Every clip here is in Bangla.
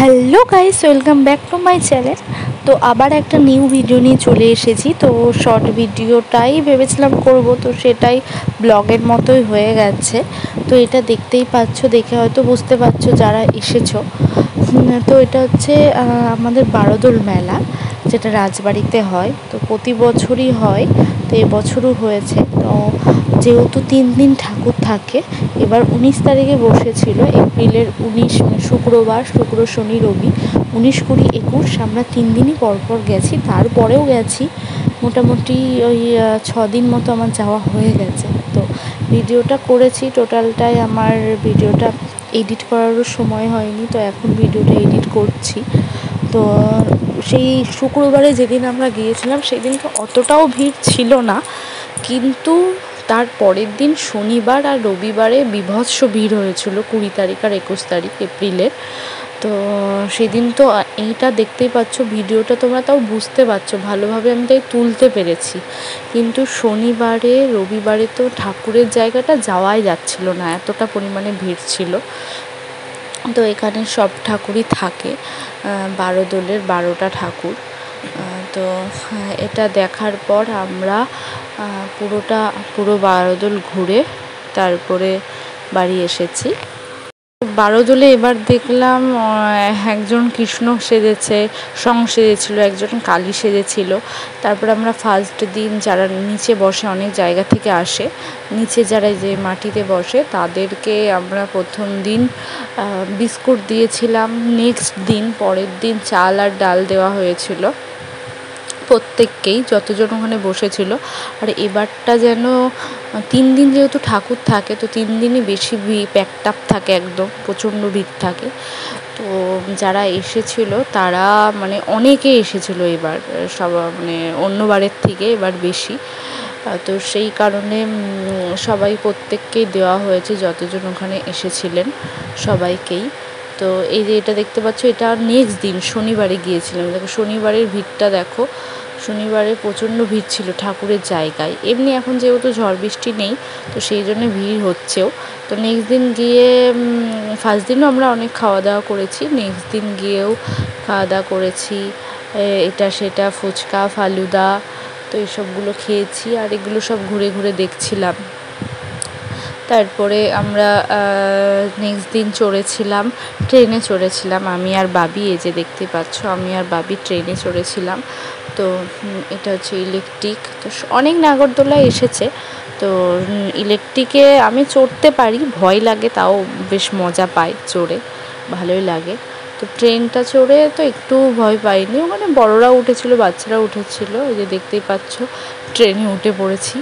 Hello guys, welcome back to my channel. তো আবার একটা নিউ ভিডিও নিয়ে চলে এসেছি। তো শর্ট ভিডিওটাই ভেবেছিলাম করব, তো সেটাই ব্লগের মতোই হয়ে গেছে। তো এটা দেখতেই পাচ্ছ, দেখে হয়তো বুঝতে পারছো যারা এসেছো। তো এটা হচ্ছে আমাদের বারোদোল মেলা, যেটা রাজবাড়িতে হয়। তো প্রতি বছরই হয়, তো এবছরও হয়েছে। তো যেহেতু 3 দিন ঠাকুর থাকে, এবার 19 তারিখে বসেছিল এপ্রিলের 19, শুক্রবার, শুক্র, শনি, রবি, 19, 20, 21 আমরা 3 দিনই পরপর গেছি। তারপরেও গেছি মোটামুটি ওই 6 দিন মতো আমার যাওয়া হয়ে গেছে। তো ভিডিওটা করেছি টোটালটাই, আমার ভিডিওটা এডিট করারও সময় হয়নি, তো এখন ভিডিওটা এডিট করছি। তো সেই শুক্রবারে যেদিন আমরা গিয়েছিলাম সেদিনকে অতটাও ভিড় ছিল না, কিন্তু তার পরের দিন শনিবার আর রবিবারে বীভৎস ভিড় হয়েছিল, 20 তারিখ আর 21 তারিখ এপ্রিলের। তো সেদিন তো এইটা দেখতেই পাচ্ছ, ভিডিওটা তোমরা তাও বুঝতে পারছো ভালোভাবে, আমি তাই তুলতে পেরেছি। কিন্তু শনিবারে রবিবারে তো ঠাকুরের জায়গাটা যাওয়াই যাচ্ছিল না, এতটা পরিমাণে ভিড় ছিল। তো এখানে সব ঠাকুরই থাকে, বারোদোলের 12টা ঠাকুর। তো এটা দেখার পর আমরা পুরো বারোদোল ঘুরে তারপরে বাড়ি এসেছি। বারোদোলে এবার দেখলাম একজন কৃষ্ণ সেজেছে, সেজেছিল, একজন কালী সেজেছিল। তারপর আমরা ফার্স্ট দিন যারা নিচে বসে, অনেক জায়গা থেকে আসে, নিচে যারা যে মাটিতে বসে তাদেরকে আমরা প্রথম দিন বিস্কুট দিয়েছিলাম। নেক্সট দিন, পরের দিন চাল আর ডাল দেওয়া হয়েছিল প্রত্যেককেই, যতজন ওখানে বসেছিল। আর এবারটা যেন 3 দিন যেহেতু ঠাকুর থাকে, তো 3 দিনই বেশি প্যাকটাপ থাকে, একদম প্রচণ্ড ভিড় থাকে। তো যারা এসেছিল তারা মানে অনেকে এসেছিল এবার, সব মানে অন্যবারের থেকে এবার বেশি। তো সেই কারণে সবাই প্রত্যেককেই দেওয়া হয়েছে, যতজন ওখানে এসেছিলেন সবাইকেই। তো এই যে এটা দেখতে পাচ্ছ, এটা নেক্সট দিন শনিবারে গিয়েছিলাম। দেখো শনিবারের ভিড়টা দেখো, শনিবারে প্রচণ্ড ভিড় ছিল ঠাকুরের জায়গায়। এমনি এখন যেহেতু ঝড় বৃষ্টি নেই, তো সেই জন্য ভিড় হচ্ছেও। তো নেক্সট দিন গিয়ে, ফার্স্ট দিনও আমরা অনেক খাওয়া দাওয়া করেছি, নেক্সট দিন গিয়েও খাওয়া দাওয়া করেছি, এটা সেটা ফুচকা, ফালুদা, তো এইসবগুলো খেয়েছি। আর এগুলো সব ঘুরে ঘুরে দেখছিলাম। তারপরে আমরা নেক্সট দিন ট্রেনে চড়েছিলাম আমি আর বাবি। এই যে দেখতে পাচ্ছ, আমি আর বাবি ট্রেনে চড়েছিলাম। তো এটা হচ্ছে ইলেকট্রিক। তো অনেক নাগরদোলা এসেছে, তো ইলেকট্রিকে আমি চড়তে পারি, ভয় লাগে, তাও বেশ মজা পাই চড়ে, ভালোই লাগে। তো ট্রেনটা চড়ে তো একটু ভয় পাইনি, ওখানে বড়রাও উঠেছিল, বাচ্চারাও উঠেছিল। এই যে দেখতেই পাচ্ছ ট্রেনে উঠে পড়েছি।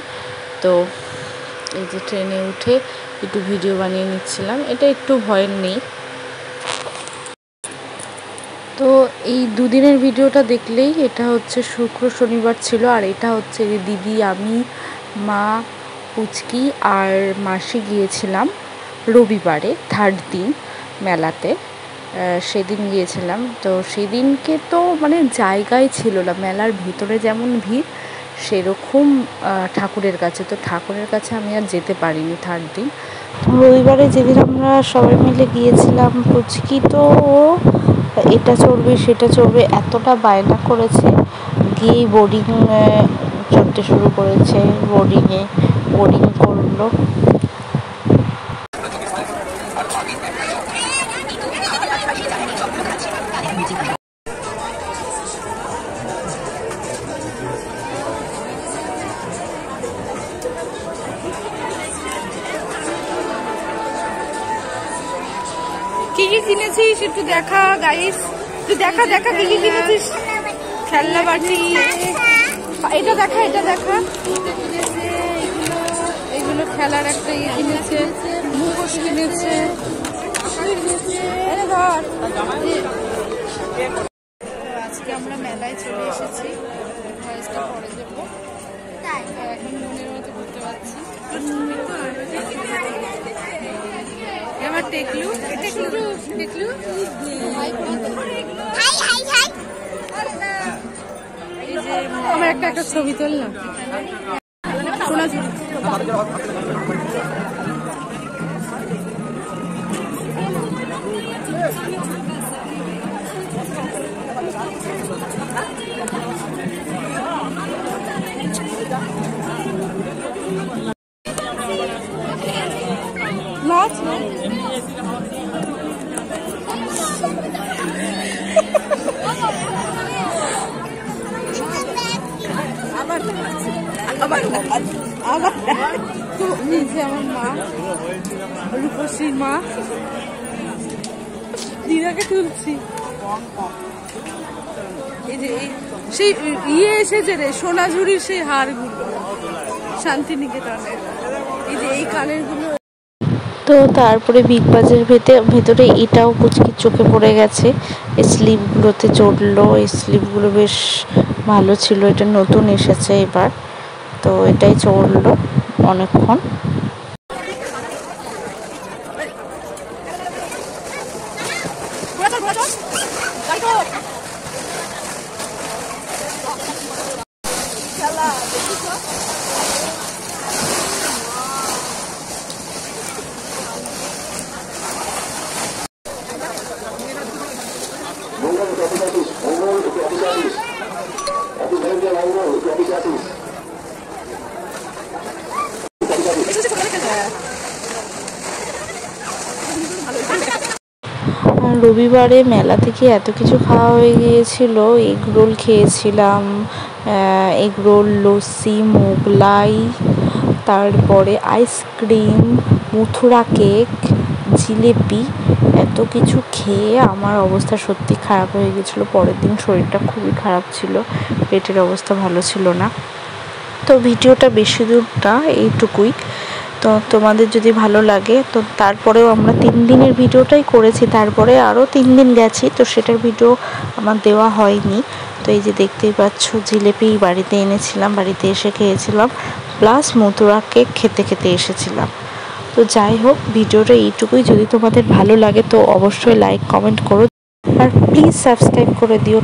তো এই যে ট্রেনে উঠে একটু ভিডিও বানিয়ে নিচ্ছিলাম, এটা একটু ভয়ের নেই। তো এই দুদিনের ভিডিওটা দেখলেই, এটা হচ্ছে শুক্র শনিবার ছিল, আর এটা হচ্ছে দিদি, আমি, মা, পুচকি আর মাসি গিয়েছিলাম রবিবারে, 3rd দিন মেলাতে। সেদিন গিয়েছিলাম। তো সেদিনকে তো মানে জায়গায় ছিল না, মেলার ভিতরে যেমন ভিড় সেরকম ঠাকুরের কাছে। তো ঠাকুরের কাছে আমি আর যেতে পারিনি 3rd দিন। রবিবারে যেদিন আমরা সবাই মিলে গিয়েছিলাম, পুচকি তো এটা চড়বে সেটা চড়বে এতটা বায়না করেছে, গিয়ে বোর্ডিং চড়তে শুরু করেছে। বোর্ডিং করলো। কি কি কিনেছিস একটু দেখা গাইস, একটু দেখা কি কি কিনেছিস। খেলনা বাটি, এটা দেখা এগুলো খেলার একটা ইয়ে কিনেছে, মুখোশ কিনেছে। আজকে আমরা মেলায় চলে এসেছি, ভয়েসটা পরে দেবো। এখন মনের মতো ঘুরতে পারছি। আমার টেকলু আমার একটা ছবি তুললাম। আবার তো এই যে আমার মা, রূপশ্রীর মা, দিদাকে তুলছি। এই যে সেই এসেছে রে, সোনাঝুরির সেই হারগুলো শান্তিনিকেতনের, এই যে এই কানের গুলো। তো তারপরে বিগ বাজারের ভেতরে এটাও কুচকি চোখে পড়ে গেছে, এই স্লিপগুলোতে চড়লো। এই স্লিপগুলো বেশ ভালো ছিল, এটা নতুন এসেছে এবার, তো এটাই চড়লো অনেকক্ষণ। রবিবারে মেলা থেকে এত কিছু খাওয়া হয়ে গিয়েছিল। এগ রোল খেয়েছিলাম, এগ রোল, লস্যি, মোগলাই, তারপরে আইসক্রিম, মথুরা কেক, জিলেপি, এত কিছু খেয়ে আমার অবস্থা সত্যি খারাপ হয়ে গেছিলো। পরের দিন শরীরটা খুবই খারাপ ছিল, পেটের অবস্থা ভালো ছিল না। তো ভিডিওটা বেশি দূর না, এইটুকুই। তো তোমাদের যদি ভালো লাগে, তো তারপরেও আমরা 3 দিনের ভিডিওটাই করেছি, তারপরে আরও 3 দিন গেছি, তো সেটার ভিডিও আমার দেওয়া হয়নি। তো এই যে দেখতেই পাচ্ছ, জিলেপি বাড়িতে এনেছিলাম, বাড়িতে এসে খেয়েছিলাম, প্লাস মথুরা কেক খেতে এসেছিলাম। তো যাই হোক, ভিডিওটা এইটুকুই। যদি তোমাদের ভালো লাগে তো অবশ্যই লাইক কমেন্ট করো, আর প্লিজ সাবস্ক্রাইব করে দিও।